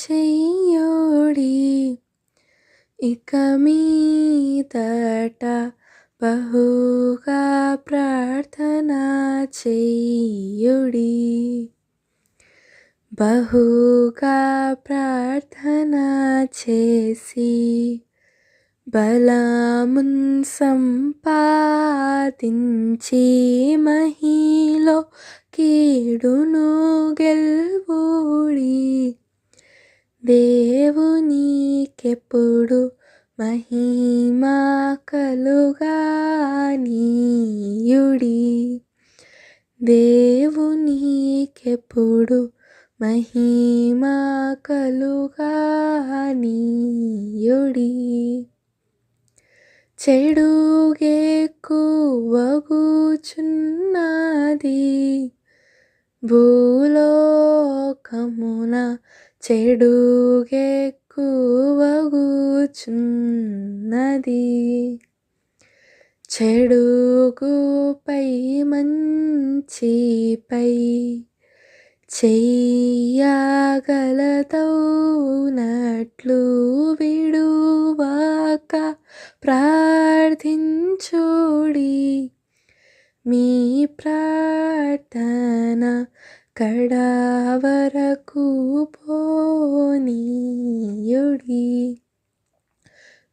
చెయ్యుడి ఇక మీదట బహుగా ప్రార్థన చెయ్యుడి బహుగా ప్రార్థన చేసి బలమున్ సంపాదించి మహిలో కీడును గెల్వుడి దేవునికెప్పుడు మహిమ కలుగానీయుడి దేవునికెప్పుడు మహిమ కలుగానీయుడి చెడుగెక్కువగుచున్నది భూలోకమున చెడుగెక్కువగుచున్నది చెడుగుపై మంచిపై చెయ్యగలదౌనట్లు విడువక ప్రార్థించుడి మీ ప్రార్థన కడవరకు పోనీయుడి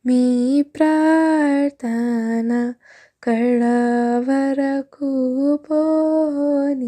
మీ ప్రార్థన కడవరకు పోనీయుడి